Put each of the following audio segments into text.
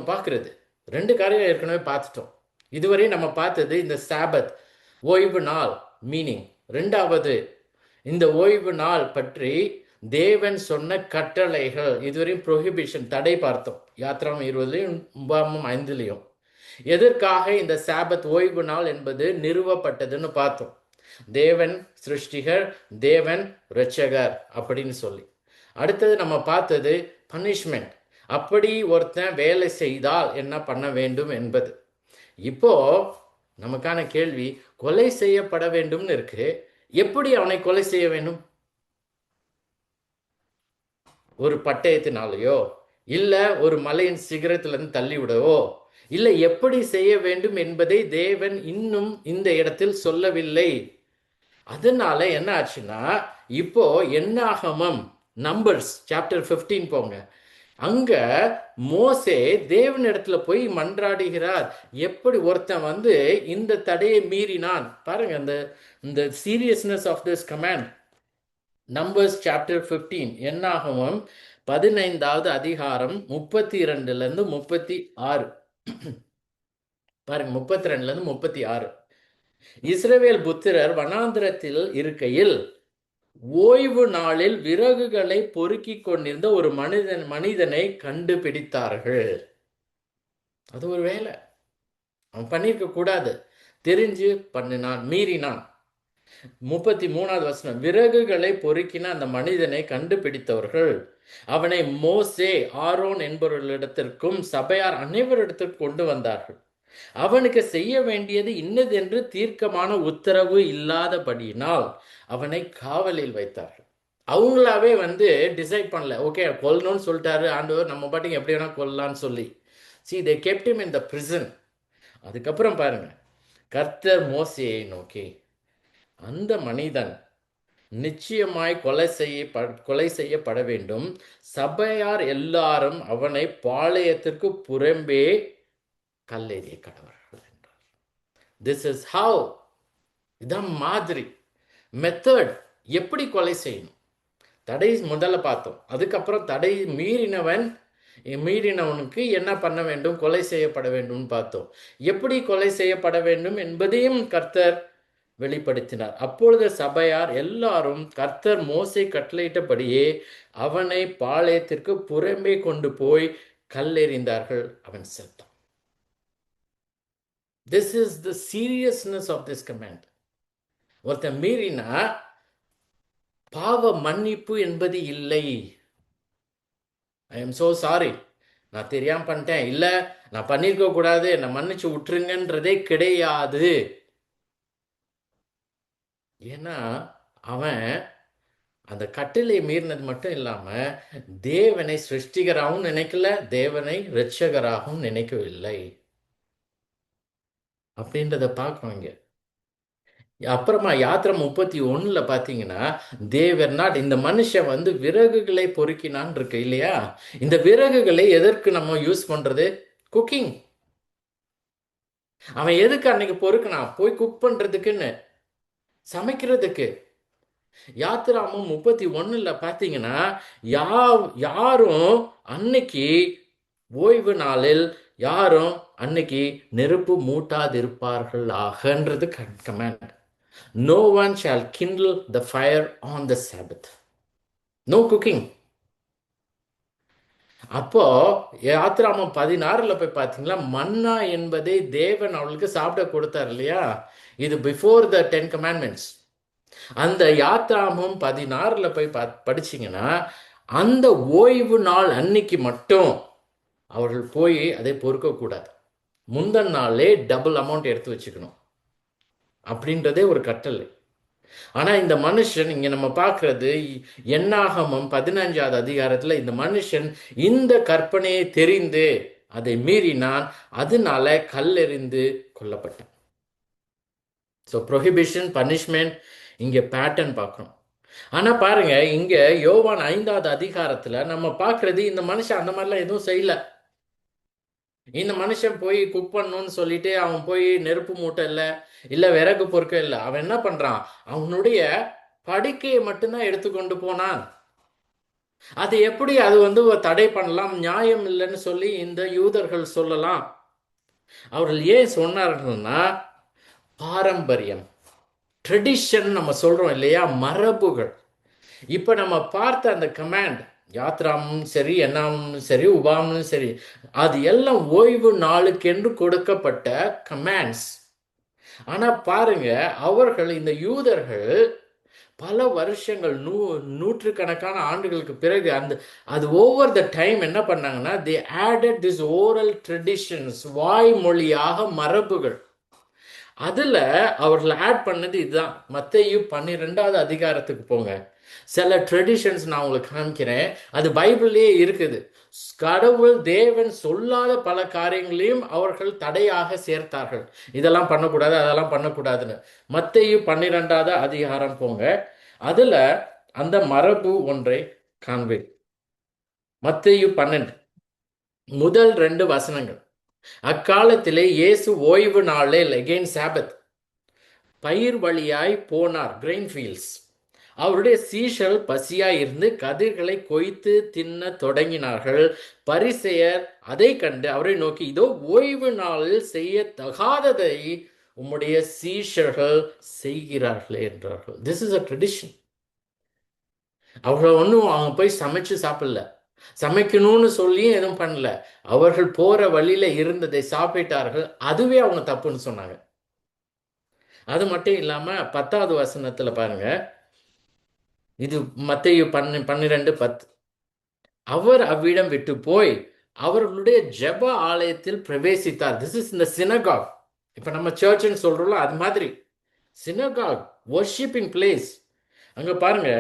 பார்க்கறது. ரெண்டு காரியம் ஏற்கனவே பார்த்துட்டோம். இதுவரை நம்ம பார்த்தது இந்த சாபத், ஓய்வு நாள் மீனிங். ரெண்டாவது, இந்த ஓய்வு நாள் பற்றி தேவன் சொன்ன கட்டளைகள், இதுவரையும் ப்ரொஹிபிஷன், தடை பார்த்தோம். யாத்திராமம் 20லையும் உபாகமம் 5லையும். எதற்காக இந்த சாபத் ஓய்வு நாள் என்பது நிறுவப்பட்டதுன்னு பார்த்தோம். தேவன் சிருஷ்டிகர், தேவன் இரட்சகர் அப்படின்னு சொல்லி. அடுத்தது நம்ம பார்த்தது பனிஷ்மெண்ட், அப்படி ஒருத்தன் வேலை செய்தால் என்ன பண்ண வேண்டும் என்பது. இப்போ நமக்கான கேள்வி, கொலை செய்யப்பட வேண்டும்னு இருக்கு. எப்படி அவனை கொலை செய்ய வேண்டும்? ஒரு பட்டயத்தினாலேயோ இல்ல ஒரு மலையின் சிகரத்திலிருந்து தள்ளி விடவோ, இல்லை எப்படி செய்ய வேண்டும் என்பதை தேவன் இன்னும் இந்த இடத்தில் சொல்லவில்லை. அதனால என்ன ஆச்சுன்னா, இப்போ என்னாகமம் நம்பர்ஸ் சாப்டர் 15 போங்க. அங்க மோசே தேவனிடத்துல போய் மன்றாடுகிறார். எப்படி ஒருத்தன் வந்து இந்த தடையை மீறினான் பாருங்க, அந்த இந்த seriousness of this command. Numbers chapter 15, என்னாகமம் 15வது அதிகாரம் 32ல இருந்து 36. பாருங்க, 32ல இருந்து 36. இஸ்ரவேல் புத்திரர் வனாந்திரத்தில் இருக்கையில் ஓய்வு நாளில் விறகுகளை பொறுக்கிக் கொண்டிருந்த ஒரு மனிதனை கண்டுபிடித்தார்கள். அது ஒரு வேலை அவன் பண்ணிருக்க கூடாது, தெரிஞ்சு பண்ணினான், மீறினான். 33வது வசனம், விறகுகளை பொறுக்கின அந்த மனிதனை கண்டுபிடித்தவர்கள் அவனை மோசே, ஆரோன் என்பவர்களிடத்திற்கும் சபையார் அனைவரிடத்திற்கும் கொண்டு வந்தார்கள். அவனுக்கு செய்ய வேண்டியது இன்னதென்று தீர்க்கமான உத்தரவு இல்லாதபடியினால் அவனை காவலில் வைத்தார்கள். அவங்களாவே வந்து டிசைட் பண்ணல, ஓகே கொல்லணும்னு சொல்லிட்டாரு ஆண்டவர், நம்ம பாட்டுக்கு எப்படி வேணா கொல்லலான்னு சொல்லி. See, they kept him in the prison. அதுக்கப்புறம் பாருங்க, கர்த்தர் மோசேயை நோக்கி, அந்த மனிதன் நிச்சயமாய் கொலை செய்யப்பட வேண்டும். சபையார் எல்லாரும் அவனை பாளையத்திற்கு புறம்பே கல்லெறிய கடவர்கள் என்றார். திஸ் இஸ் ஹவ், இதான் மாதிரி மெத்தட், எப்படி கொலை செய்யணும். தடை முதல்ல பார்த்தோம், அதுக்கப்புறம் தடை மீறினவனுக்கு என்ன பண்ண வேண்டும், கொலை செய்யப்பட வேண்டும் பார்த்தோம். எப்படி கொலை செய்யப்பட வேண்டும் என்பதையும் கர்த்தர் வெளிப்படுத்தினார். அப்பொழுது சபையார் எல்லாரும் கர்த்தர் மோசே கட்டளையிட்டபடியே அவனை பாளையத்திற்கு புறம்பே கொண்டு போய் கல்லெறிந்தார்கள், அவன் செத்தான். This is the seriousness of this command. ஒருத்தன் மீறினா பாவ மன்னிப்பு என்பது இல்லை. ஐ எம் சோ சாரி, நான் தெரியாம பண்ணிட்டேன், இல்ல நான் பண்ணிருக்க கூடாது, என்னை மன்னிச்சு விட்டுருங்கன்றதே கிடையாது. ஏன்னா அவன் அந்த கட்டளை மீறினது மட்டும் இல்லாம தேவனை சிருஷ்டிகராகவும் நினைக்கல, தேவனை இரட்சகராகவும் நினைக்கவில்லை அப்படின்றத பார்க்கணும் இங்க. அப்புறமா யாத்திரை 31ல பார்த்தீங்கன்னா, தேவர் நாட், இந்த மனுஷன் வந்து விறகுகளை பொறுக்கினான் இருக்கு இல்லையா. இந்த விறகுகளை எதற்கு நம்ம யூஸ் பண்றது? குக்கிங். அவன் எதுக்கு அன்னைக்கு பொறுக்கினான்? போய் குக் பண்றதுக்குன்னு, சமைக்கிறதுக்கு. யாத்திராமம் 31ல பார்த்தீங்கன்னா, யாரும் அன்னைக்கு ஓய்வு நாளில் யாரும் அன்னைக்கு நெருப்பு மூட்டாதிருப்பார்கள் ஆகன்றது command. No one shall kindle the fire on the Sabbath. No cooking. அப்போ யாத்திராமம் 16ல போய் பார்த்தீங்களா, மன்னா என்பதை தேவன் அவளுக்கு சாப்பிட கொடுத்தார் இல்லையா. இது பிஃபோர் த 10 commandments. அந்த யாத்திராமம் 16ல போய் படிச்சீங்கன்னா, அந்த ஓய்வு நாள் அன்னைக்கு மட்டும் அவர்கள் போய் அதை பொறுக்கக்கூடாது. முந்தின நாளே டபுள் அமௌண்ட் எடுத்து வச்சுக்கணும் அப்படின்றதே ஒரு கட்டளை. ஆனா இந்த மனுஷன், இங்க நம்ம பார்க்கறது என்னாகமம் 15வது அதிகாரத்துல, இந்த மனுஷன் இந்த கற்பனையை தெரிந்து அதை மீறினான், அதனால கல்லெறிந்து கொல்லப்பட்டான். ஸோ ப்ரொஹிபிஷன், பனிஷ்மெண்ட், இங்க பேட்டர்ன் பார்க்கணும். ஆனா பாருங்க, இங்க யோவான் 5வது அதிகாரத்துல நம்ம பார்க்கறது, இந்த மனுஷன் அந்த மாதிரிலாம் எதுவும் செய்யல. இந்த மனுஷன் போய் குக் பண்ணணும்னு சொல்லிட்டு அவன் போய் நெருப்பு மூட்டை இல்ல விறகு பொறுக்க இல்லை. அவன் என்ன பண்றான், அவனுடைய படுக்கையை மட்டும்தான் எடுத்துக்கொண்டு போனான். அது எப்படி அது வந்து தடை பண்ணலாம், நியாயம் இல்லைன்னு சொல்லி இந்த யூதர்கள் சொல்லலாம். அவர்கள் ஏன் சொன்னார்கள்னா, பாரம்பரியம், ட்ரெடிஷன் நம்ம சொல்றோம் இல்லையா, மரபுகள். இப்ப நம்ம பார்த்த அந்த கமாண்ட், யாத்ராமும் சரி, என்னாமும் சரி, உபாமும் சரி, அது எல்லாம் ஓய்வு நாளுக்கென்று கொடுக்கப்பட்ட கமாண்ட்ஸ். ஆனா பாருங்க, அவர்கள் இந்த யூதர்கள் பல வருஷங்கள் நூற்றுக்கணக்கான ஆண்டுகளுக்கு பிறகு அது ஓவர் த டைம் என்ன பண்ணாங்கன்னா, they added this oral traditions, வாய்மொழியாக மரபுகள். அதுல அவர்கள் ஆட் பண்ணது இதுதான். மத்தேயு 12வது அதிகாரத்துக்கு போங்க. சில ட்ரெடிஷன்ஸ் நான் உங்களுக்கு காமிக்கிறேன். அது பைபிள்லயே இருக்குது. கடவுள் தேவன் சொல்லாத பல காரியங்களையும் அவர்கள் தடையாக சேர்த்தார்கள். இதெல்லாம் பண்ணக்கூடாது, அதெல்லாம் பண்ணக்கூடாதுன்னு. மத்தேயு 12வது அதிகாரம் போங்க. அதுல அந்த மரபு ஒன்றை காண்பேன். மத்தேயு 12 முதல் 2 வசனங்கள். அக்காலத்திலே இயேசு ஓய்வு நாளில், அகெயின் சாபத், பயிர் வழியாய் போனார், கிரெயின் ஃபீல்ட்ஸ். அவருடைய சீஷல் பசியாய் இருந்து கதிர்களை கொய்த்து தின்ன தொடங்கினார்கள். பரிசேயர் அதை கண்டு அவரை நோக்கி, இதோ ஓய்வு நாளில் செய்ய தகாததை உம்முடைய சீஷர்கள் செய்கிறார்களே என்றார்கள். This is a tradition. அவர்கள் ஒன்றும் அவங்க போய் சமைச்சு சாப்பிடல, சமைக்கணும்னு சொல்லி எதுவும் பண்ணல. அவர்கள் போற வழியில இருந்ததை சாப்பிட்டார்கள். அதுவே அவங்க தப்புன்னு சொன்னாங்க. அது மட்டும் இல்லாம 10வது வசனத்துல பாருங்க, இது மத்தேயு 12:10. அவர் அவ்விடம் விட்டு போய் அவர்களுடைய ஜெப ஆலயத்தில் பிரவேசித்தார். திஸ் இஸ் இந்த சினகாக். இப்ப நம்ம சர்ச்னு சொல்றோம்ல, அது மாதிரி சினகாக், வர்ஷிப்பிங் பிளேஸ். அங்க பாருங்க,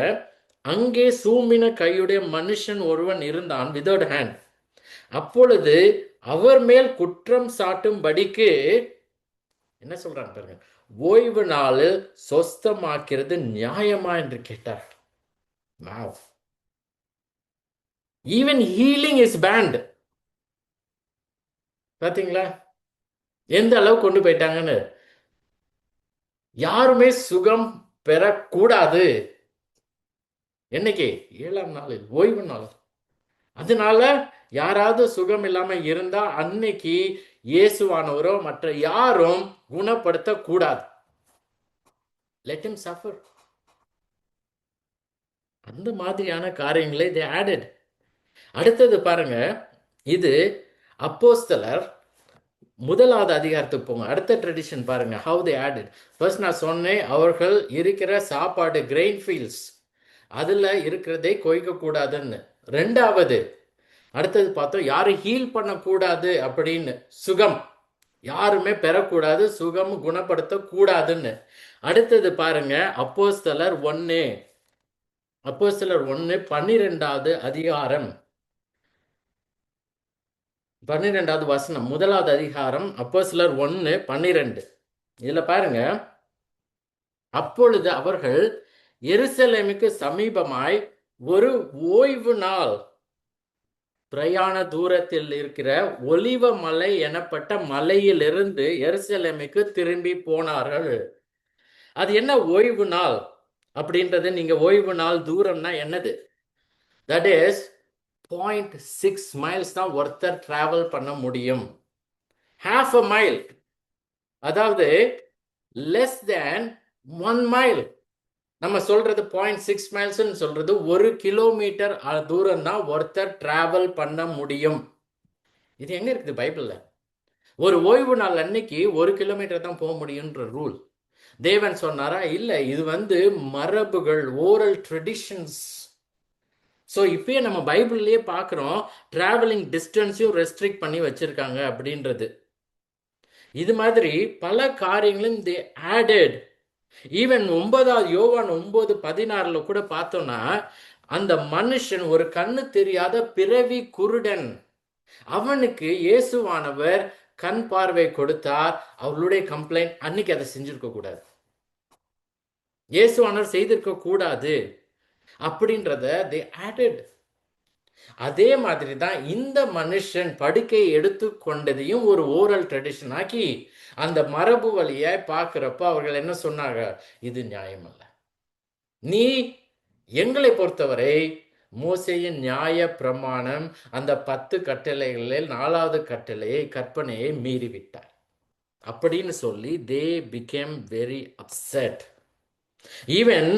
அங்கே சூம்பின கையுடைய மனுஷன் ஒருவன் இருந்தான், விதவுட் ஹேண்ட். அப்பொழுது அவர் மேல் குற்றம் சாட்டும்படிக்கு என்ன சொல்றாங்க பாருங்க, ஓய்வு நாளில் சொஸ்தமாக்கிறது நியாயமா என்று கேட்டார். Even healing is banned. பாத்தீங்களா எந்த அளவு கொண்டு போயிட்டாங்கன்னு. யாருமே சுகம் பெறக்கூடாது. என்னைக்கு? 7ஆம் நாளில், ஓய்வு நாள். அதனால யாராவது சுகம் இல்லாம இருந்தா அன்னைக்கு இயேசுவானவரோ மற்ற யாரும் குணப்படுத்த கூடாது. let him suffer. அந்த மாதிரியான காரியங்களை they added. அடுத்தது பாருங்க, இது அப்போஸ்தலர் 1வது அதிகாரத்துக்கு போங்க. அடுத்த ட்ரெடிஷன் பாருங்க, how they added. ஃபர்ஸ்ட் நான் சொன்னேன், அவர்கள் இருக்கிற சாப்பாடு கிரெயின் ஃபீல்ட்ஸ், அதுல இருக்கிறதை கொய்க்க கூடாதுன்னு. 2வது அடுத்தது பார்த்தோம், யாரும் ஹீல் பண்ணக்கூடாது அப்படின்னு, சுகம் யாருமே பெறக்கூடாது, சுகம் குணப்படுத்த கூடாதுன்னு. அடுத்தது பாருங்க, அப்போஸ்தலர் 1 12வது அதிகாரம் 12வது வசனம். 1வது அதிகாரம் அப்போஸ்தலர் 1:12. இதுல பாருங்க, அப்பொழுது அவர்கள் எருசலேமுக்கு சமீபமாய் ஒரு ஓய்வு நாள் பிரயாண தூரத்தில் இருக்கிற ஒலிவ மலை எனப்பட்ட மலையிலிருந்து எருசலேமுக்கு திரும்பி போனார்கள். அது என்ன ஓய்வு நாள் அப்படின்றது, நீங்க ஓய்வு நாள் தூரம்னா என்னது? தட் இஸ் 0.6 மைல்ஸ் தான் ஒருத்தர் டிராவல் பண்ண முடியும். half a mile, அதாவது less than 1 mile. நம்ம சொல்றது 0.6 மைல்ஸ் சொல்றது 1 கிலோமீட்டர் தூரம் தான் ஒருத்தர் டிராவல் பண்ண முடியும். இது எங்க இருக்குது பைபிள்ல? ஒரு ஓய்வு நாள் அன்னைக்கு 1 கிலோமீட்டர் தான் போக முடியும்ன்ற ரூல் தேவன் சொன்னாரா? இல்ல, இது வந்து மரபுகள், ஓரல் ட்ரெடிஷன்ஸ். ஸோ இப்பயே நம்ம பைபிள்லயே பார்க்குறோம், டிராவலிங் டிஸ்டன்ஸையும் ரெஸ்ட்ரிக்ட் பண்ணி வச்சிருக்காங்க அப்படின்றது. இது மாதிரி பல காரியங்களும் தே ஆடட். ஈவன் 9வது யோவான் 9:16 கூட பார்த்தோம்னா, அந்த மனுஷன் ஒரு கண்ணு தெரியாத பிறவி குருடன், அவனுக்கு இயேசுவானவர் கண் பார்வை கொடுத்தார். அவர்களுடைய கம்ப்ளைண்ட் அன்னைக்கு அதை செஞ்சிருக்க கூடாது, இயேசுவானவர் செய்திருக்க கூடாது அப்படின்றத they added. அதே மாதிரி தான் இந்த மனுஷன் படுக்கை எடுத்து கொண்டதையும் ஒரு ஓரல் ட்ரெடிஷன் ஆக்கி அந்த மரபு வழியை பார்க்கிறப்ப அவர்கள் என்ன சொன்னாங்க? இது நியாயம் அல்ல. நீ எங்களை பொறுத்தவரை மோசேயின் நியாய பிரமாணம் அந்த 10 கட்டளைகளில் 4வது கட்டளையை கற்பனையை மீறிவிட்டார் அப்படின்னு சொல்லி they became very upset. Even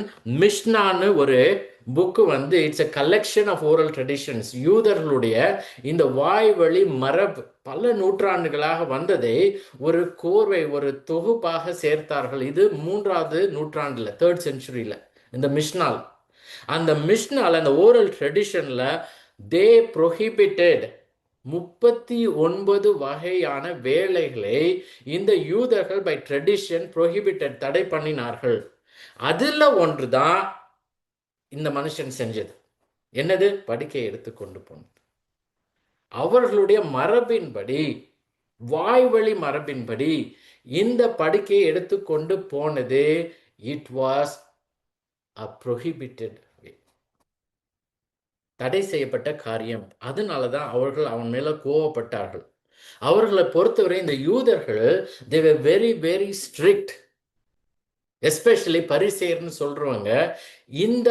மிஷ்னான்னு ஒரு புக்கு வந்து it's a collection of oral traditions. யூதர்களுடைய இந்த வாய்வழி மரபு பல நூற்றாண்டுகளாக வந்ததை ஒரு கோர்வை ஒரு தொகுப்பாக சேர்த்தார்கள். இது 3வது நூற்றாண்டுல 3rd centuryல இந்த மிஷ்னால். அந்த மிஷ்னால் அந்த ஓரல் ட்ரெடிஷன்ல தே ப்ரொஹிபிட்டட் 39 வகையான வேலைகளை இந்த யூதர்கள் பை ட்ரெடிஷன் ப்ரொஹிபிட்டட் தடை பண்ணினார்கள். அதுல ஒன்றுதான் இந்த மனுஷன் செஞ்சது. என்னது? படுக்கையை எடுத்துக்கொண்டு போனது. அவர்களுடைய மரபின்படி, வாய்வழி மரபின்படி இந்த படுக்கையை எடுத்துக்கொண்டு போனது இட் வாஸ் அ ப்ரொஹிபிட்டட், தடை செய்யப்பட்ட காரியம். அதனாலதான் அவர்கள் அவன் மேல கோவப்பட்டார்கள். அவர்களை பொறுத்தவரை இந்த யூதர்கள் they were very very strict. Especially பரிசேயர்னு சொல்றவங்க இந்த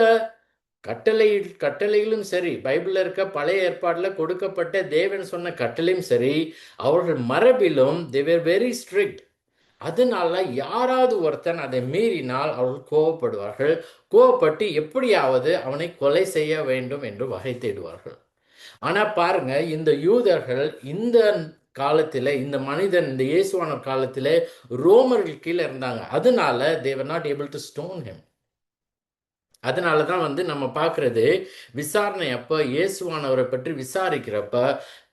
கட்டளையிலும் சரி, பைபிள்ல இருக்க பழைய ஏற்பாடுல கொடுக்கப்பட்ட தேவன் சொன்ன கட்டளையும் சரி, அவர்கள் மரபிலும் they were very strict. அதனால யாராவது ஒருத்தன் அதை மீறினால் அவர்கள் கோவப்படுவார்கள். கோவப்பட்டு எப்படியாவது அவனை கொலை செய்ய வேண்டும் என்று வகை தேடுவார்கள். ஆனா பாருங்க, இந்த யூதர்கள் இந்த காலத்துல, இந்த மனிதன் இந்த இயேசுவான காலத்துல ரோமர்கள் கீழே இருந்தாங்க. அதனால they were not able to stone him. அதனாலதான் வந்து நம்ம பார்க்கறது, விசாரணை அப்ப இயேசுவானவரை பற்றி விசாரிக்கிறப்ப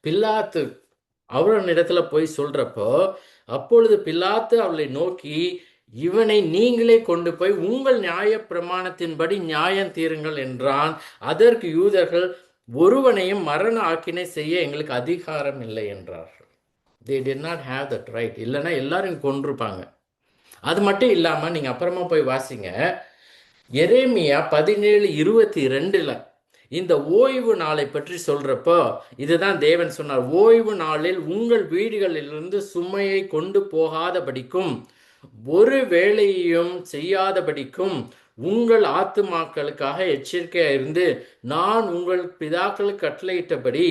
பிலாத்து அவரிடத்துல போய் சொல்றப்போ, அப்பொழுது பிலாத்து அவளை நோக்கி, இவனை நீங்களே கொண்டு போய் உங்கள் நியாய பிரமாணத்தின்படி நியாயம் தீருங்கள் என்றான். அதற்கு யூதர்கள், ஒருவனையும் மரண ஆக்கினை செய்ய எங்களுக்கு அதிகாரம் இல்லை என்றார்கள். they did not have that right. இல்லைன்னா எல்லாரும் கொன்றுப்பாங்க. அது மட்டும் இல்லாம நீங்க அப்புறமா போய் வாசிங்க, எரேமியா 17:22 இந்த ஓய்வு நாளை பற்றி சொல்றப்போ இதுதான் தேவன் சொன்னார். ஓய்வு நாளில் உங்கள் வீடுகளிலிருந்து சுமையை கொண்டு போகாதபடிக்கும் ஒரு வேலையையும் செய்யாதபடிக்கும் உங்கள் ஆத்துமாக்களுக்காக எச்சரிக்கையா இருந்து நான் உங்கள் பிதாக்களுக்கு கட்டளையிட்டபடி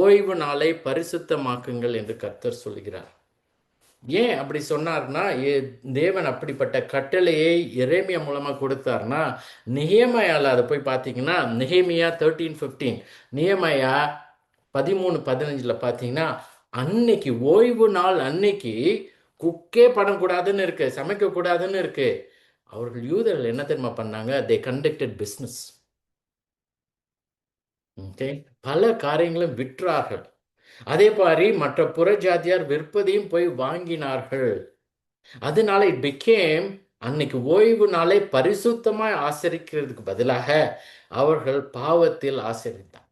ஓய்வு நாளை பரிசுத்தமாக்குங்கள் என்று கர்த்தர் சொல்கிறார். ஏன் அப்படி சொன்னார்னா, தேவன் அப்படிப்பட்ட கட்டளையை எரேமியா மூலமா கொடுத்தார்னா, நெகேமியால அதை போய் பார்த்தீங்கன்னா, நெகேமியா 13:15, நெகேமியா 13:15 பார்த்தீங்கன்னா, அன்னைக்கு ஓய்வு நாள் அன்னைக்கு குக்கே பண்ணக்கூடாதுன்னு இருக்கு, சமைக்க கூடாதுன்னு இருக்கு. அவர்கள் யூதர்கள் என்ன தெரியுமா பண்ணாங்க? தே கண்டக்டட் பிஸ்னஸ். ஓகே, பல காரியங்களும் விற்றார்கள். அதே மாதிரி மற்ற புறஜாதியார் விற்பதையும் போய் வாங்கினார்கள். அதனால இட் பிகேம், அன்னைக்கு ஓய்வு நாளை பரிசுத்தமாய் ஆசரிக்கிறதுக்கு பதிலாக அவர்கள் பாவத்தில் ஆசரித்தார்,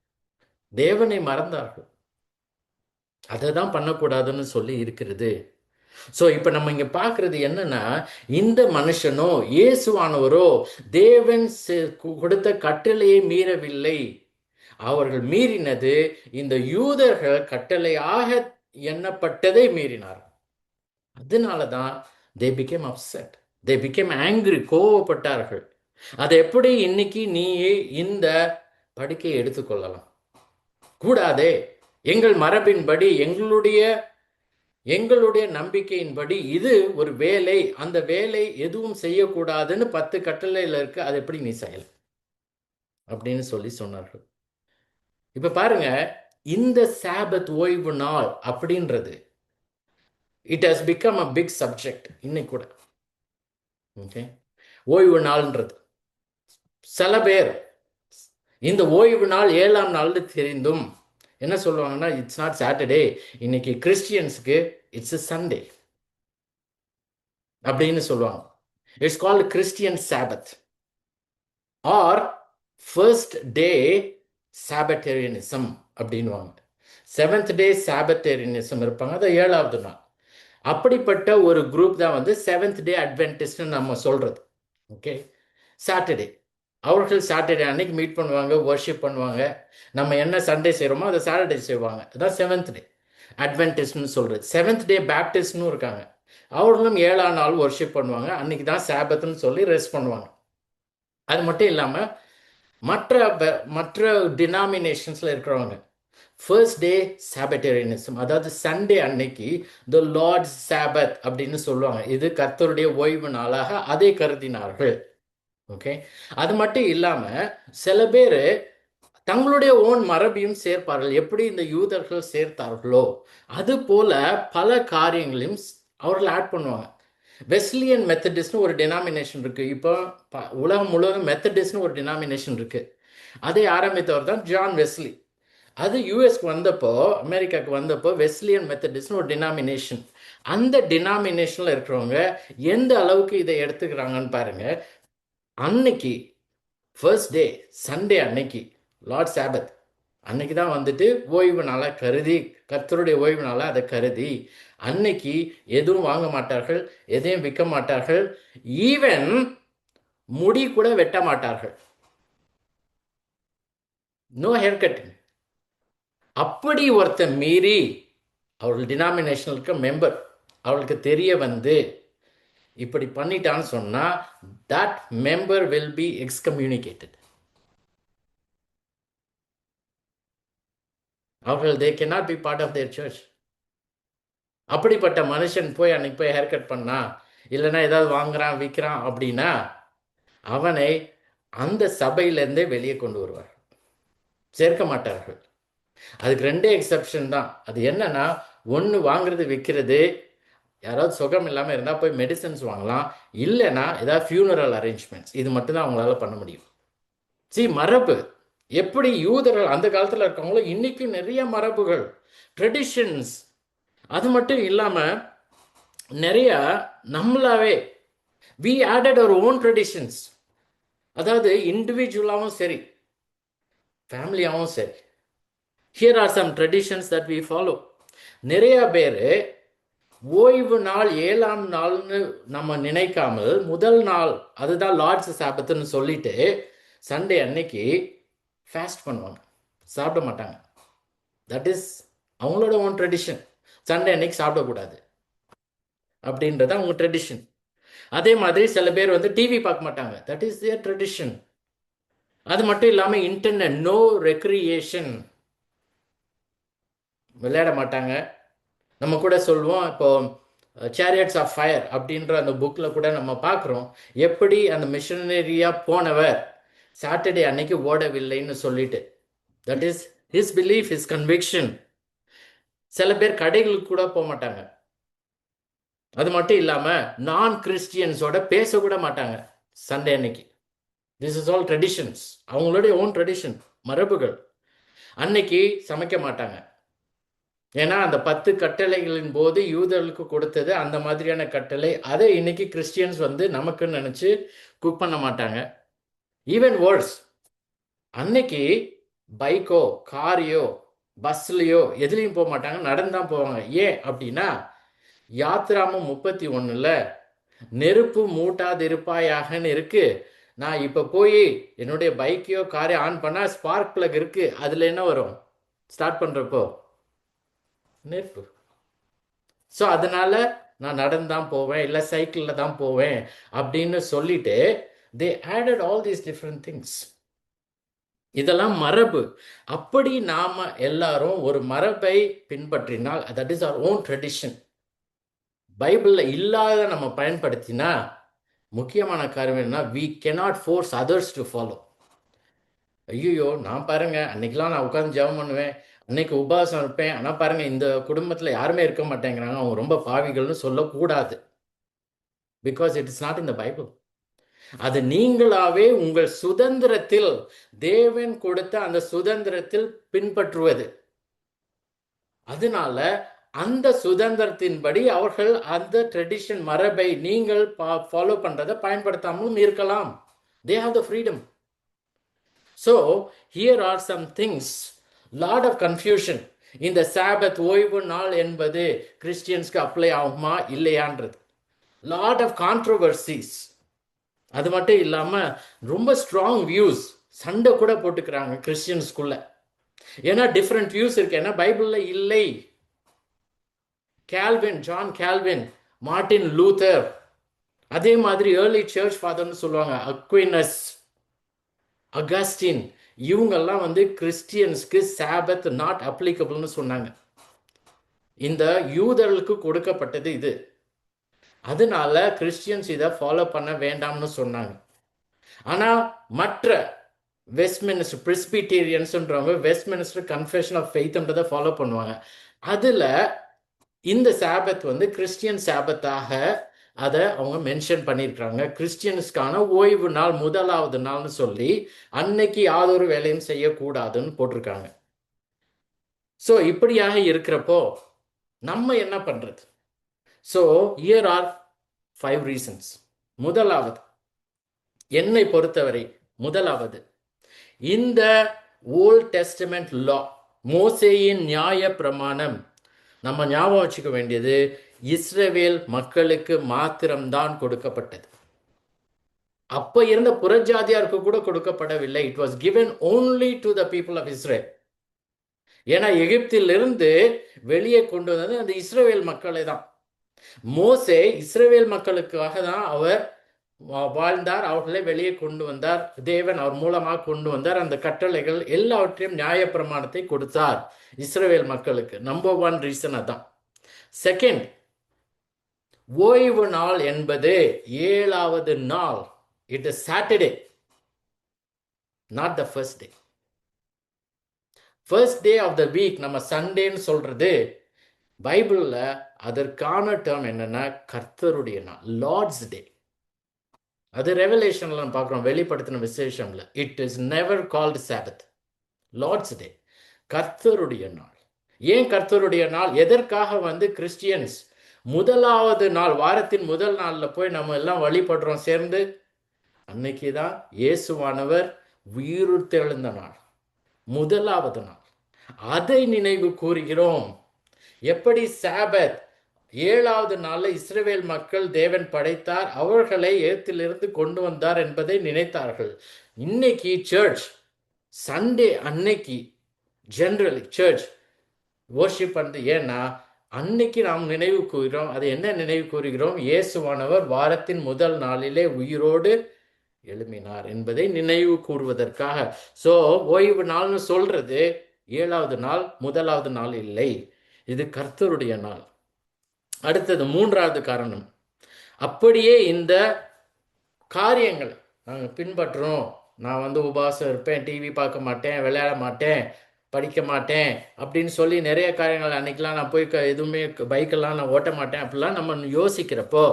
தேவனை மறந்தார்கள். அதை தான் பண்ணக்கூடாதுன்னு சொல்லி இருக்கிறது. ஸோ இப்போ நம்ம இங்கே பார்க்குறது என்னன்னா, இந்த மனுஷனோ இயேசுவானவரோ தேவன் கொடுத்த கட்டளையை மீறவில்லை. அவர்கள் மீறினது இந்த யூதர்கள் கட்டளையாக எண்ணப்பட்டதை மீறினார். அதனால தான் they became upset, they became angry, கோவப்பட்டார்கள். அதை எப்படி இன்னைக்கு நீ இந்த படுக்கையை எடுத்துக்கொள்ளலாம்? கூடாதே. எங்கள் மரபின்படி, எங்களுடைய நம்பிக்கையின்படி இது ஒரு வேலை, அந்த வேலை எதுவும் செய்யக்கூடாதுன்னு 10 கட்டளையில் இருக்கு, அது எப்படி நீ செய்யலாம் அப்படின்னு சொல்லி சொன்னார்கள். இப்ப பாருங்க, இந்த சாபத் ஓய்வு நாள் அப்படின்றது it has become a big subject இன்னைக்கு கூட. ஓகே, ஓய்வு நாள்ன்றது சில பேர் இந்த ஓய்வு நாள் 7ஆம் நாள் தெரிந்தும் என்ன சொல்லுவாங்கன்னா, இட்ஸ் நாட் சாட்டர்டே, இன்னைக்கு கிறிஸ்டியன்ஸுக்கு இட்ஸ் சண்டே அப்படின்னு சொல்லுவாங்க. It's called Christian Sabbath or first day Sabbatarianism அப்படின்வாங்க. 7th டே சாபட்டேரியனிசம் இருப்பாங்க, அது 7வது நாள். அப்படிப்பட்ட ஒரு குரூப் தான் வந்து 7th டே அட்வென்டிஸ்ட்னு நம்ம சொல்றது. ஓகே, சாட்டர்டே அவர்கள் சாட்டர்டே அன்னைக்கு மீட் பண்ணுவாங்க, வர்ஷிப் பண்ணுவாங்க. நம்ம என்ன சண்டே செய்கிறோமோ அதை சாட்டர்டே செய்வாங்க. அதான் 7th டே அட்வென்டிஸ்ட்னு சொல்றது. 7th டே பேப்டிஸ்ட்னு இருக்காங்க, அவர்களும் 7ஆம் நாள் வர்ஷிப் பண்ணுவாங்க. அன்னைக்கு தான் சாபத்துன்னு சொல்லி ரெஸ்ட் பண்ணுவாங்க. அது மட்டும் இல்லாமல் மற்ற மற்ற டினாமினேஷன்ஸில் இருக்கிறவங்க ஃபர்ஸ்ட் டே சாபட்டேரியனிசம், அதாவது சண்டே அன்னைக்கு த லார்ட்ஸ் சாபத் அப்படின்னு சொல்லுவாங்க. இது கர்த்தருடைய ஓய்வு நாளாக அதை கருதினார்கள். ஓகே, அது மட்டும் இல்லாமல் சில பேர் தங்களுடைய ஓன் மரபையும் சேர்ப்பார்கள். எப்படி இந்த யூதர்கள் சேர்த்தார்களோ அது போல பல காரியங்களையும் அவர்கள் ஆட் பண்ணுவாங்க. வெஸ்லியன் மெத்தடிஸ்ட்னு ஒரு டினாமினேஷன் இருக்குது. இப்போ உலகம் முழுவதும் மெத்தடிஸ்ட்னு ஒரு டினாமினேஷன் இருக்குது. அதை ஆரம்பித்தவர் தான் ஜான் வெஸ்லி. அது யூஎஸ்க்கு வந்தப்போ, அமெரிக்காவுக்கு வந்தப்போ வெஸ்லியன் மெத்தடிஸ்ட்னு ஒரு டினாமினேஷன். அந்த டினாமினேஷனில் இருக்கிறவங்க எந்த அளவுக்கு இதை எடுத்துக்கிறாங்கன்னு பாருங்கள். அன்னைக்கு ஃபர்ஸ்ட் டே சண்டே அன்னைக்கு லார்ட் சாபத் அன்னைக்கு தான் வந்துட்டு ஓய்வு நாளாக கருதி, கர்த்தருடைய ஓய்வு நாளாக அதை கருதி அன்னைக்கு எதுவும் வாங்க மாட்டார்கள், எதையும் விற்க மாட்டார்கள், ஈவன் முடி கூட வெட்ட மாட்டார்கள். No hair cutting. அப்படி ஒருத்தர் மீறி அவர்கள் டினாமினேஷனுக்கு மெம்பர் அவளுக்கு தெரிய வந்து இப்படி பண்ணிட்டான்னு சொன்னால் that member will be excommunicated. அவர்கள் they cannot be part of their church. அப்படிப்பட்ட மனுஷன் போய் அன்னைக்கு போய் ஹேர் கட் பண்ணா, இல்லைன்னா ஏதாவது வாங்குறான் விற்கிறான் அப்படின்னா அவனை அந்த சபையிலேருந்தே வெளியே கொண்டு வருவார், சேர்க்க மாட்டார்கள். அதுக்கு ரெண்டே எக்ஸப்ஷன் தான். அது என்னன்னா, ஒன்று வாங்குறது விற்கிறது, யாராவது சுகம் இல்லாமல் இருந்தால் போய் மெடிசன்ஸ் வாங்கலாம், இல்லைன்னா ஏதாவது ஃபியூனரல் அரேஞ்ச்மெண்ட்ஸ், இது மட்டும்தான் அவங்களால பண்ண முடியும். மரபு எப்படி யூதர்கள் அந்த காலத்தில் இருக்கவங்களோ இன்னைக்கும் நிறைய மரபுகள், ட்ரெடிஷன்ஸ். அது மட்டும் இல்லாமல் நிறைய நம்மளாவே we added our own traditions. அதாவது இண்டிவிஜுவலாகவும் சரி ஃபேமிலியாகவும் சரி, here are some traditions that we follow. நிறைய பேர் ஓய்வு நாள் 7ஆம் நாள்னு நம்ம நினைக்காமல் முதல் நாள் அதுதான் லார்ட்ஸ் சாபத்துன்னு சொல்லிட்டு சண்டே அன்னைக்கு ஃபாஸ்ட் பண்ணுவாங்க, சாப்பிட மாட்டாங்க. தட் இஸ் அவங்களோட ஓன் ட்ரெடிஷன். சண்டே அன்னைக்கு சாப்பிடக்கூடாது அப்படின்றது அவங்க ட்ரெடிஷன். அதே மாதிரி சில பேர் வந்து டிவி பார்க்க மாட்டாங்க, தட் இஸ் தியர் ட்ரெடிஷன். அது மட்டும் இல்லாமல் இன்டர்நெட், நோ ரெக்ரியேஷன், விளையாட மாட்டாங்க. நம்ம கூட சொல்லுவோம், இப்போ சேரியட்ஸ் ஆஃப் ஃபயர் அப்படின்ற அந்த புக்கில் கூட நம்ம பார்க்குறோம் எப்படி அந்த மிஷனரியாக போனவர் சாட்டர்டே அன்னைக்கு ஓடவில்லைன்னு சொல்லிட்டு. That is his belief, his conviction. சில பேர் கடைகளுக்கு கூட போக மாட்டாங்க. அது மட்டும் இல்லாமல் நான் கிறிஸ்டியன்ஸோட பேசக்கூட மாட்டாங்க சண்டே அன்னைக்கு. திஸ் இஸ் ஆல் ட்ரெடிஷன்ஸ், அவங்களுடைய ஓன் ட்ரெடிஷன், மரபுகள். அன்னைக்கு சமைக்க மாட்டாங்க, ஏன்னா அந்த 10 கட்டளைகளின் போது யூதர்களுக்கு கொடுத்தது அந்த மாதிரியான கட்டளை. அதை இன்னைக்கு கிறிஸ்டியன்ஸ் வந்து நமக்குன்னு நினச்சி குக் பண்ண மாட்டாங்க. ஈவன் வேர்ட்ஸ், அன்னைக்கு பைக்கோ காரையோ பஸ்லையோ எதுலேயும் போக மாட்டாங்க, நடந்தான் போவாங்க. ஏன் அப்படின்னா யாத்ராமம் 31ல் நெருப்பு மூட்டாதிருப்பாயாகன்னு இருக்கு. நான் இப்போ போய் என்னுடைய பைக்கையோ காரையோ ஆன் பண்ணால் ஸ்பார்க் பிளக் இருக்கு, அதில் என்ன வரும் ஸ்டார்ட் பண்ணுறப்போ? நெருப்பு. ஸோ அதனால நான் நடந்தான் போவேன், இல்லை சைக்கிளில் தான் போவேன் அப்படின்னு சொல்லிட்டு they added all these different things. இதெல்லாம் மரபு. அப்படி நாம எல்லாரும் ஒரு மரபை பின்பற்றினால் that is our own tradition. பைபிளில் இல்லாத நம்ம பயன்படுத்தினா முக்கியமான காரணம் என்ன, we cannot force others to follow. ஐயோ நான் பாருங்க அன்னைக்கெல்லாம் நான் உட்காந்து ஜெபம் பண்ணுவேன், அன்னைக்கு உபவாசம் இருப்பேன், ஆனால் பாருங்க இந்த குடும்பத்தில் யாருமே இருக்க மாட்டேங்கிறாங்க, அவங்க ரொம்ப பாவிகள்னு சொல்லக்கூடாது. Because it is not in the Bible. அது நீங்களாவே உங்கள் சுதந்திரத்தில், தேவன் கொடுத்த அந்த சுதந்திரத்தில் பின்பற்றுவது. அதனால அந்த சுதந்திரத்தின்படி அவர்கள் அந்த ட்ரெடிஷன் மரபை நீங்கள் ஃபாலோ பண்றதை பயன்படுத்தாமலும் இருக்கலாம். They have the freedom. So here are some things, lot of confusion. இந்த சாபத் ஓய்வு நாள் என்பது கிறிஸ்டியன்ஸ்க்கு அப்ளை ஆகுமா இல்லையான்றது, லாட் ஆஃப் கான்ட்ரோவர்சிஸ். அது மட்டும் இல்லாமல் ரொம்ப ஸ்ட்ராங் வியூஸ், சண்டை கூட போட்டுக்கிறாங்க கிறிஸ்டியன்ஸ்குள்ள. ஏன்னா டிஃப்ரெண்ட் வியூஸ் இருக்கு, ஏன்னா பைபிளில் இல்லை. Calvin, John Calvin, Martin Luther, அதே மாதிரி ஏர்லி சர்ச் ஃபாதர்னு சொல்லுவாங்க அக்வினஸ், அகஸ்டின், இவங்கெல்லாம் வந்து கிறிஸ்டியன்ஸ்க்கு சாபத் நாட் அப்ளிகபிள்னு சொன்னாங்க. இந்த யூதர்களுக்கு கொடுக்கப்பட்டது இது, அதனால கிறிஸ்டியன்ஸ் இதை ஃபாலோ பண்ண வேண்டாம்னு சொன்னாங்க. ஆனா மற்ற வெஸ்ட்மினிஸ்டர் பிரெஸ்பிட்டேரியன்ஸ்ன்றவங்க வெஸ்ட்மினிஸ்டர் கன்ஃபெஷன் ஆஃப் ஃபெய்த்ன்றதை ஃபாலோ பண்ணுவாங்க. அதுல இந்த சாபத் வந்து கிறிஸ்டியன் சாபத்தாக அதை அவங்க மென்ஷன் பண்ணியிருக்கிறாங்க. கிறிஸ்டியன்ஸ்க்கான ஓய்வு நாள் முதலாவது நாள்னு சொல்லி அன்னைக்கு யாதொரு வேலையும் செய்யக்கூடாதுன்னு போட்டிருக்காங்க. ஸோ இப்படியாக இருக்கிறப்போ நம்ம என்ன பண்றது? So here are 5 reasons. முதலாவது, என்னை பொறுத்தவரை முதலாவது, இந்த ஓல்ட் டெஸ்டமெண்ட் லா, மோசேயின் நியாய பிரமாணம், நம்ம ஞாபகம் வச்சுக்க வேண்டியது இஸ்ரவேல் மக்களுக்கு மாத்திரம்தான் கொடுக்கப்பட்டது. அப்ப இருந்த புறஜாதியாருக்கு கூட கொடுக்கப்படவில்லை. It was given only to the people of Israel. ஏன்னா எகிப்திலிருந்து வெளியே கொண்டு வந்தது அந்த இஸ்ரவேல் மக்களை தான். மோசே இஸ்ரவேல் மக்களுக்காக தான் அவர் வாழ்ந்தார், அவர்களை வெளியே கொண்டு வந்தார். தேவன் அவர் மூலமாக கொண்டு வந்தார். அந்த கட்டளைகள் எல்லாவற்றையும் நியாயப்பிரமாணத்தை கொடுத்தார் இஸ்ரவேல் மக்களுக்கு. நம்பர் 1 ரீசன் அதான். செகண்ட், ஓய்வு நாள் என்பது 7வது நாள். It is Saturday, not the first day. First day of the week நம்ம சண்டேன்னு சொல்றது பைபிள்ல அதற்கான டேர்ம் என்னன்னா கர்த்தருடைய நாள், லார்ட்ஸ் டே. அது ரெவலேஷன்ல பார்க்குறோம், வெளிப்படுத்தின விசேஷம்ல. It is never called Sabbath, Lord's day, கர்த்தருடைய நாள். ஏன் கர்த்தருடைய நாள்? எதற்காக வந்து கிறிஸ்டியன்ஸ் முதலாவது நாள், வாரத்தின் முதல் நாளில் போய் நம்ம எல்லாம் வழிபடுறோம் சேர்ந்து? அன்னைக்கு தான் இயேசுவானவர் உயிர்த்தெழுந்த நாள், முதலாவது நாள். அதை நினைவு கூறுகிறோம். எப்படி சாபத் 7வது நாளில் இஸ்ரவேல் மக்கள் தேவன் படைத்தார், அவர்களை எகிப்திலிருந்து கொண்டு வந்தார் என்பதை நினைத்தார்கள். இன்னைக்கு சர்ச் சண்டே அன்னைக்கு ஜெனரலி சர்ச் வர்ஷிப் பண்ணுது. ஏன்னா அன்னைக்கு நாம் நினைவு கூறுகிறோம். அது என்ன நினைவு கூறுகிறோம்? இயேசுவானவர் வாரத்தின் முதல் நாளிலே உயிரோடு எழும்பினார் என்பதை நினைவு கூறுவதற்காக. ஸோ ஓய்வு நாள்னு சொல்றது 7வது நாள், முதலாவது நாள் இல்லை, இது கர்த்தருடைய நாள். அடுத்தது 3வது காரணம், அப்படியே இந்த காரியங்களை நாங்கள் பின்பற்றுறோம். நான் வந்து உபவாசம் இருப்பேன், டிவி பார்க்க மாட்டேன், விளையாட மாட்டேன், படிக்க மாட்டேன் அப்படின்னு சொல்லி நிறைய காரியங்கள், அன்னைக்கெல்லாம் நான் போய் எதுவுமே பைக்கெல்லாம் நான் ஓட்ட மாட்டேன் அப்படிலாம் நம்ம யோசிக்கிறப்போ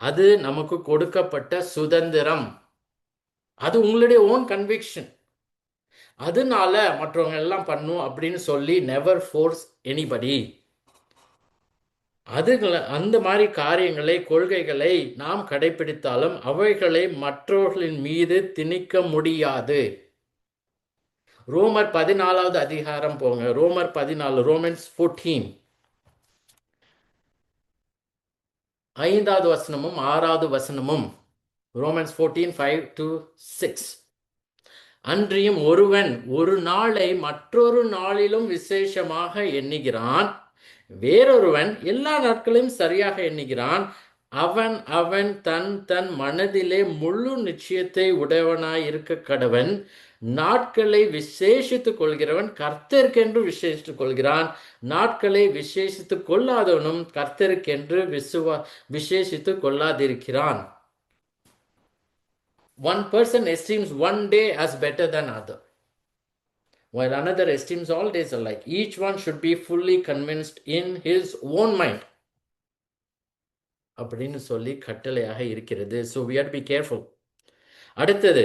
அது நமக்கு கொடுக்கப்பட்ட சுதந்திரம். அது உங்களுடைய ஓன் கன்விக்ஷன். அதனால மற்றவங்க எல்லாம் பண்ணும் அப்படின்னு சொல்லி நெவர் ஃபோர்ஸ் எனிபடி. அந்த மாதிரி காரியங்களை, கொள்கைகளை நாம் கடைபிடித்தாலும் அவைகளை மற்றவர்களின் மீது திணிக்க முடியாது. ரோமர் 14வது அதிகாரம் போங்க, ரோமர் 14, ரோமன்ஸ் 14, 5வது வசனமும் 6வது வசனமும். ரோமன்ஸ் 14, 5-6. அன்றியும் ஒருவன் ஒரு நாளை மற்றொரு நாளிலும் விசேஷமாக எண்ணுகிறான், வேறொருவன் எல்லா நாட்களையும் சரியாக எண்ணுகிறான். அவன் அவன் தன் தன் மனதிலே முழு நிச்சயத்தை உடையவனாய் இருக்க கடவன். நாட்களை விசேஷித்துக் கொள்கிறவன் கர்த்தருக்கென்று விசேஷித்துக் கொள்கிறான், நாட்களை விசேஷித்துக் கொள்ளாதவனும் கர்த்தருக்கென்று விசேஷித்துக் கொள்ளாதிருக்கிறான். One person esteems one day as better than other, while another esteems all days alike. Each one should be fully convinced in his own mind. அப்படின்னு சொல்லி கட்டளையாக இருக்கிறது. So we have to be careful. அடுத்தது,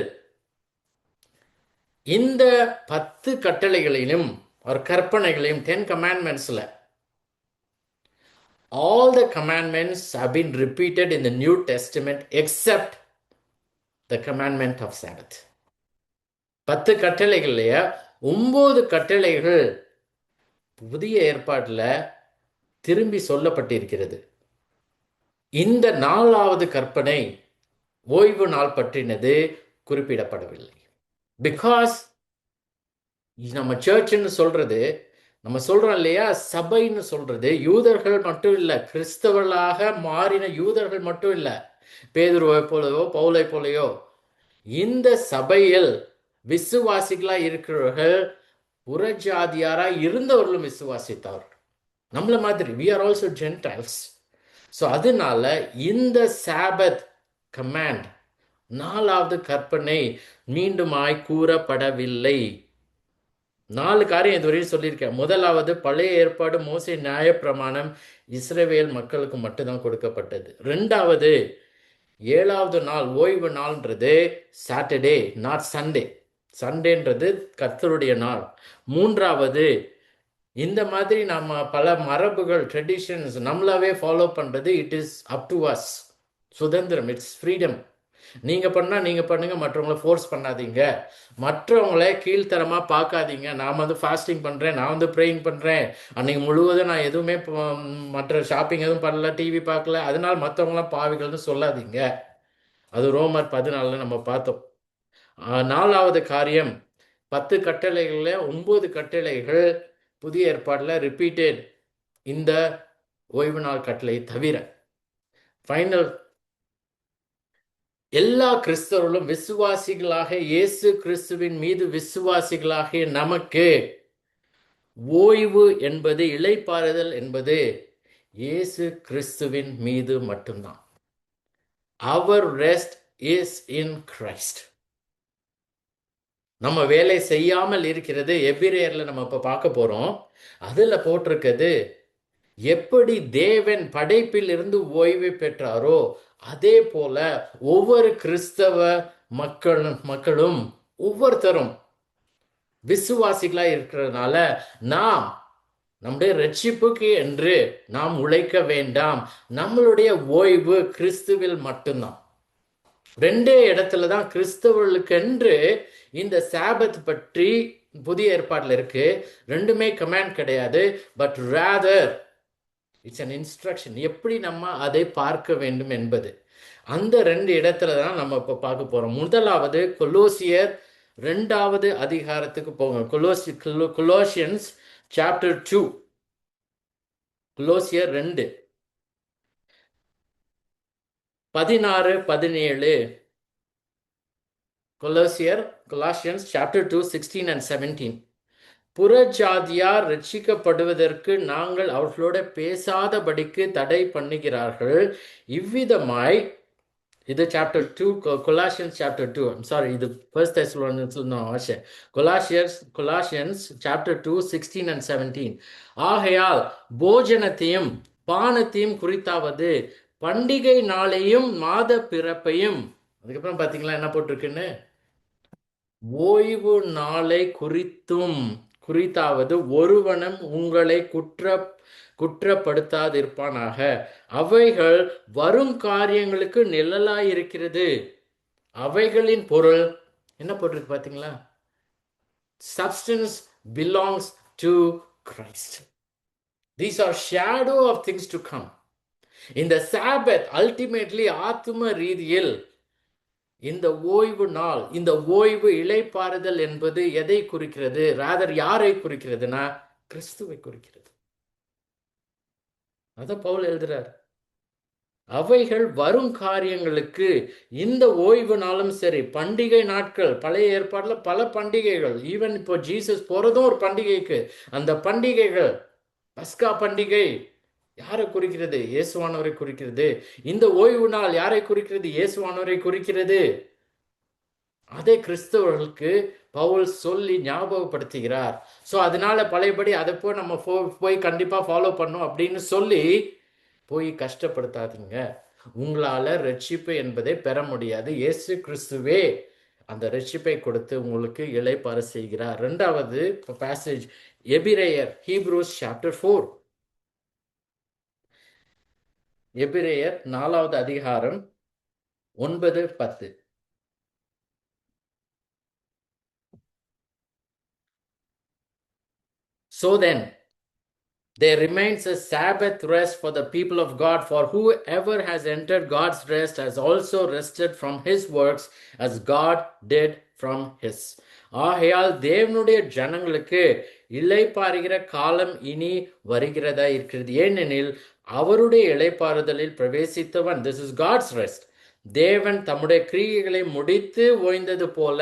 இந்த 10 கட்டளைகளிலும் ஒரு கற்பனைகளையும் 10 commandmentsல all the commandments have been repeated in the New Testament except the commandment of Sabbath. 10 கட்டளைகள்லையே 9 கட்டளைகள் புதிய ஏற்பாட்டில் திரும்பி சொல்லப்பட்டிருக்கிறது. இந்த 4வது கற்பனை ஓய்வு நாள் பற்றினது குறிப்பிடப்படவில்லை. பிகாஸ் நம்ம சர்ச்ன்னு சொல்றது, நம்ம சொல்றோம் இல்லையா, சபைன்னு சொல்றது யூதர்கள் மட்டும் இல்லை, கிறிஸ்தவர்களாக மாறின யூதர்கள் மட்டும் இல்லை, பேதுருவை போலவோ பவுலை போலையோ. இந்த சபையில் விசுவாசிகளா இருக்கிறவர்கள் புறஜாதியாரா இருந்தவர்களும் விசுவாசித்தார்கள். நம்மள மாதிரி we are also Gentiles. So அதனால இந்த சாபத் கமாண்ட், 4வது கற்பனை மீண்டுமாய் கூறப்படவில்லை. 4 காரியம் இதுவரையும் சொல்லியிருக்கேன். முதலாவது, பழைய ஏற்பாடு மோசே நியாயப்பிரமாணம் இஸ்ரவேல் மக்களுக்கு மட்டும்தான் கொடுக்கப்பட்டது. 2வது, 7வது நாள் ஓய்வு நாள்ன்றது சாட்டர்டே, நாட் சண்டே. சண்டேன்றது கர்த்தருடைய நாள். 3வது, இந்த மாதிரி நம்ம பல மரபுகள், ட்ரெடிஷன்ஸ் நம்மளாவே ஃபாலோ பண்றது, it is up to us. சுதந்திரம், இட்ஸ் ஃப்ரீடம். நீங்க பண்ணா நீங்க பண்ணுங்க, மற்றவங்களை ஃபோர்ஸ் பண்ணாதீங்க, மற்றவங்களை கீழ்த்தரமா பார்க்காதீங்க. நான் வந்து ஃபாஸ்டிங் பண்றேன், நான் வந்து ப்ரேயிங் பண்றேன், அன்னைக்கு முழுவதும் நான் எதுவுமே மற்ற ஷாப்பிங் எதுவும் பண்ணல, டிவி பார்க்கல, அதனால மற்றவங்களாம் பாவிகள்னு சொல்லாதீங்க. அது ரோமர் 14 நம்ம பார்த்தோம். 4வது காரியம், 10 கட்டளைகள்ல 9 கட்டளைகள் புதிய ஏற்பாடுல ரிப்பீட்டட் இந்த ஓய்வு நாள் கட்டளை தவிர. ஃபைனல், எல்லா கிறிஸ்தவர்களும் விசுவாசிகளாக இயேசு கிறிஸ்துவின் மீது விசுவாசிகளாக நமக்கு ஓய்வு என்பது, இளைப்பாறுதல் என்பது இயேசு கிறிஸ்துவின் மீது மட்டும்தான். அவர் ரெஸ்ட் இஸ் இன் கிரைஸ்ட். நம்ம வேலை செய்யாமல் இருக்கிறது எபிரேயர்ல நம்ம இப்ப பார்க்க போறோம். அதுல போட்டிருக்கிறது, எப்படி தேவன் படைப்பில் இருந்து ஓய்வு பெற்றாரோ அதே போல ஒவ்வொரு கிறிஸ்தவ மக்களும் ஒவ்வொருத்தரும் விசுவாசிகளா இருக்கிறதுனால நாம் நம்முடைய ரட்சிப்புக்கு என்று நாம் உழைக்க வேண்டாம். நம்மளுடைய ஓய்வு கிறிஸ்துவில் மட்டும்தான். 2 இடத்துல தான் கிறிஸ்தவர்களுக்கு என்று இந்த சாபத் பற்றி புதிய ஏற்பாடுல இருக்கு. 2மே கமாண்ட் கிடையாது, but rather it's an instruction, எப்படி நம்ம அதை பார்க்க வேண்டும் என்பது. அந்த 2 இடத்துல தான் நம்ம இப்போ பார்க்க போறோம். முதலாவது, கொலோசியர் 2வது அதிகாரத்துக்கு போங்க. கொலோசியன்ஸ் சாப்டர் 2, கொலோசியர் 2 16, 17. கொலாசியன்ஸ் சாப்டர் 2 16 and 17. புறஜாதியார் ரட்சிக்கப்படுவதற்கு நாங்கள் அவர்களோட பேசாதபடிக்கு தடை பண்ணுகிறார்கள். இவ்விதமாய், இது சாப்டர் 2, கொலாசியன்ஸ் சாப்டர் 2. சாரி, இது ஃபர்ஸ்ட் தெசலோனிக்கன்ஸ் நான் வாசிச்சேன். கொலாசியன்ஸ் சாப்டர் 2 16 and 17. ஆகையால் போஜனத்தையும் பானத்தையும் குறித்தாவது, பண்டிகை நாளையும் மாத பிறப்பையும், அதுக்கப்புறம் பார்த்தீங்களா என்ன போட்டிருக்குன்னு, ஓய்வு நாளை குறித்தாவது ஒருவனும் உங்களை குற்றப்படுத்தாதிருப்பானாக, அவைகள் வரும் காரியங்களுக்கு நிழலாயிருக்கிறது. அவைகளின் பொருள் என்ன போட்டிருக்கு பார்த்தீங்களா? Substance belongs to Christ. These are shadow of things to come. இந்த சாபத் அல்டிமேட்லி ஆத்தும ரீதியில் இந்த ஓய்வு நாள், இந்த ஓய்வு இளைப்பாறுதல் என்பது எதை குறிக்கிறது? ராதர் யாரை குறிக்கிறதுனா கிறிஸ்துவை குறிக்கிறது. அத பவுல் எழுதுறார். அவைகள் வரும் காரியங்களுக்கு, இந்த ஓய்வு நாளும் சரி, பண்டிகை நாட்கள், பழைய ஏற்பாடுல பல பண்டிகைகள், ஈவன் இப்போ ஜீசஸ் போறதும் ஒரு பண்டிகைக்கு. அந்த பண்டிகைகள், பஸ்கா பண்டிகை யாரை குறிக்கிறது? இயேசுவானவரை குறிக்கிறது. இந்த ஓய்வு நாள் யாரை குறிக்கிறது? இயேசுவானவரை குறிக்கிறது. அதை கிறிஸ்தவர்களுக்கு பவுல் சொல்லி ஞாபகப்படுத்துகிறார். ஸோ அதனால பழையபடி அதை போய் நம்ம போய் கண்டிப்பா ஃபாலோ பண்ணும் அப்படின்னு சொல்லி போய் கஷ்டப்படுத்தாதீங்க. உங்களால ரட்சிப்பு என்பதை பெற முடியாது. இயேசு கிறிஸ்துவே அந்த ரட்சிப்பை கொடுத்து உங்களுக்கு இளைப்பாற செய்கிறார். 2வது பேசேஜ், எபிரேயர், ஹீப்ரூஸ் சாப்டர் 4. எபிரேயர் 4வது அதிகாரம் 9, 10. So then, there remains a Sabbath rest for the people of God, for whoever has entered God's rest has also rested from his works as God did from his. ஆகையால் தேவனுடைய ஜனங்களுக்கு இளைப்பாறுகிற காலம் இனி வருகிறதா இருக்கிறது. ஏனெனில் அவருடைய இளைப்பாறுதலில் பிரவேசித்தவன், this is God's rest, தேவன் தம்முடைய கிரியைகளை முடித்து ஓய்ந்தது போல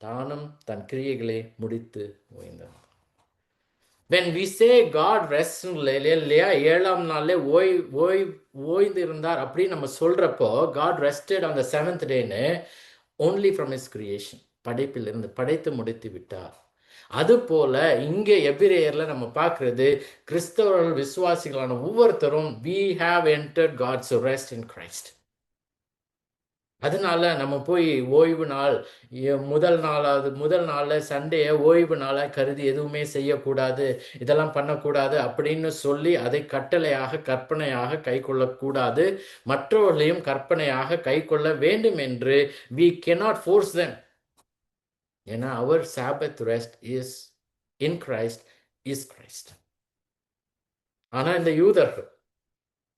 தானும் தன் கிரியைகளை முடித்து ஓய்ந்தான். when we say God rests இல்லையா, 7ஆம் நாள்ல ஓய்ந்து இருந்தார் அப்படின்னு நம்ம சொல்றப்போ God rested on the 7th dayன்னு only from his creation, படைப்பிலிருந்து படைத்து முடித்து விட்டார். அது போல இங்கே எபிரேயர்ல நம்ம பார்க்கிறது, கிறிஸ்தவர்கள் விசுவாசிகளான ஒவ்வொருத்தரும் we have entered God's rest in Christ. அதனால நம்ம போய் ஓய்வு நாள் முதல் நாள்ல சண்டேயை ஓய்வு நாளா கருதி எதுவுமே செய்யக்கூடாது, இதெல்லாம் பண்ணக்கூடாது அப்படின்னு சொல்லி அதை கட்டளையாக கற்பனையாக கை கொள்ளக்கூடாது. மற்றவர்களையும் கற்பனையாக கை கொள்ள வேண்டும் என்று we cannot force them. ஏன்னா our Sabbath rest is in Christ is Christ. ஆனா இந்த யூதர்கள்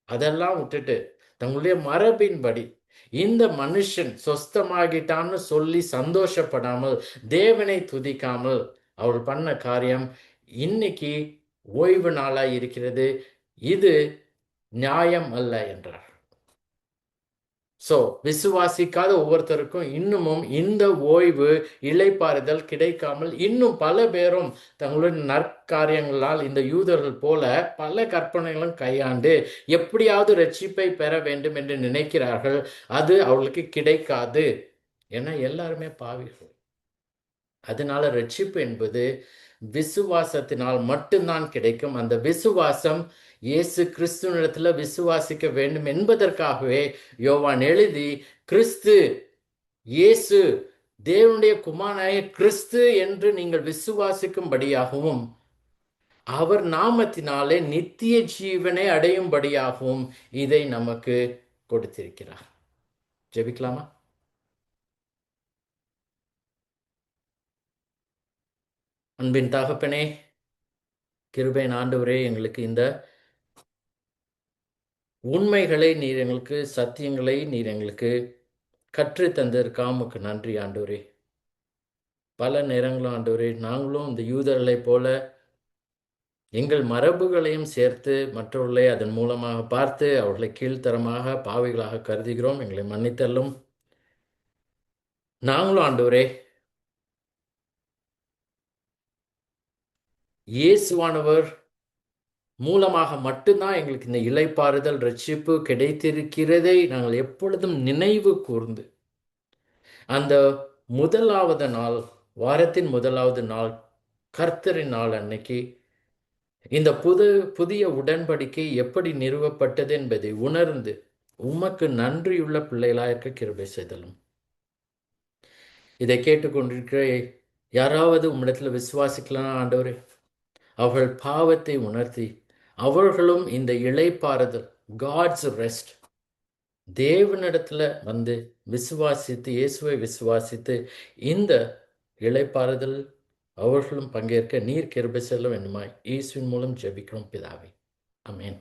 அதெல்லாம் விட்டுட்டு தங்களுடைய மரபின்படி இந்த மனுஷன் சொஸ்தமாகிட்டான்னு சொல்லி சந்தோஷப்படாமல் தேவனை துதிக்காமல் அவள் பண்ண காரியம் இன்னைக்கு ஓய்வு நாளாய் இருக்கிறது, இது நியாயம் அல்ல என்றார். ஸோ விசுவாசிக்காத ஒவ்வொருத்தருக்கும் இன்னமும் இந்த ஓய்வு இளைப்பாறுதல் கிடைக்காமல் இன்னும் பல பேரும் தங்களுடைய நற்காரியங்களால் இந்த யூதர்கள் போல பல கற்பனைகளும் கையாண்டு எப்படியாவது ரட்சிப்பை பெற வேண்டும் என்று நினைக்கிறார்கள். அது அவர்களுக்கு கிடைக்காது. ஏன்னா எல்லாருமே பாவிகள். அதனால ரட்சிப்பு என்பது விசுவாசத்தினால் மட்டும்தான் கிடைக்கும். அந்த விசுவாசம் இயேசு கிறிஸ்துவினிடத்துல விசுவாசிக்க வேண்டும் என்பதற்காகவே யோவான் எழுதி, கிறிஸ்து இயேசு தேவனுடைய குமாரனாய கிறிஸ்து என்று நீங்கள் விசுவாசிக்கும்படியாகவும் அவர் நாமத்தினாலே நித்திய ஜீவனை அடையும்படியாகவும் இதை நமக்கு கொடுத்திருக்கிறார். ஜெபிக்கலாமா? அன்பின் தகப்பனே, கிருபையின் ஆண்டவரே, எங்களுக்கு இந்த உண்மைகளை நீர் எங்களுக்கு, சத்தியங்களை நீர் எங்களுக்கு கற்று தந்ததற்காக நன்றி ஆண்டவரே. பல நேரங்களும் ஆண்டவரே நாங்களும் இந்த யூதர்களை போல எங்கள் மரபுகளையும் சேர்த்து மற்றவர்களை அதன் மூலமாக பார்த்து அவர்களை கீழ்த்தரமாக பாவிகளாக கருதுகிறோம். எங்களை மன்னித்தல்லும். நாங்களும் ஆண்டவரே இயேசுவானவர் மூலமாக மட்டும்தான் எங்களுக்கு இந்த இளைப்பாறுதல் ரட்சிப்பு கிடைத்திருக்கிறதை நாங்கள் எப்பொழுதும் நினைவு கூர்ந்து அந்த முதலாவது நாள், வாரத்தின் முதலாவது நாள், கர்த்தரின் நாள் அன்னைக்கு இந்த புதிய உடன்படிக்கை எப்படி நிறுவப்பட்டது என்பதை உணர்ந்து உமக்கு நன்றியுள்ள பிள்ளைகளாக இருக்க கிருபை செய்தலும். இதை கேட்டுக்கொண்டிருக்கிற யாராவது உம்மிடத்துல விசுவாசிக்கலாம் ஆண்டவரே, அவர்கள் பாவத்தை உணர்த்தி அவர்களும் இந்த இளைப்பாறுதல் காட்ஸ் ரெஸ்ட் தேவனிடத்துல வந்து விசுவாசித்து இயேசுவை விசுவாசித்து இந்த இளைப்பாறுதல் அவர்களும் பங்கேற்க நீர் கிருபை செல்ல வேண்டுமாய் இயேசுவின் மூலம் ஜெபிக்கிறோம் பிதாவே. ஆமென்.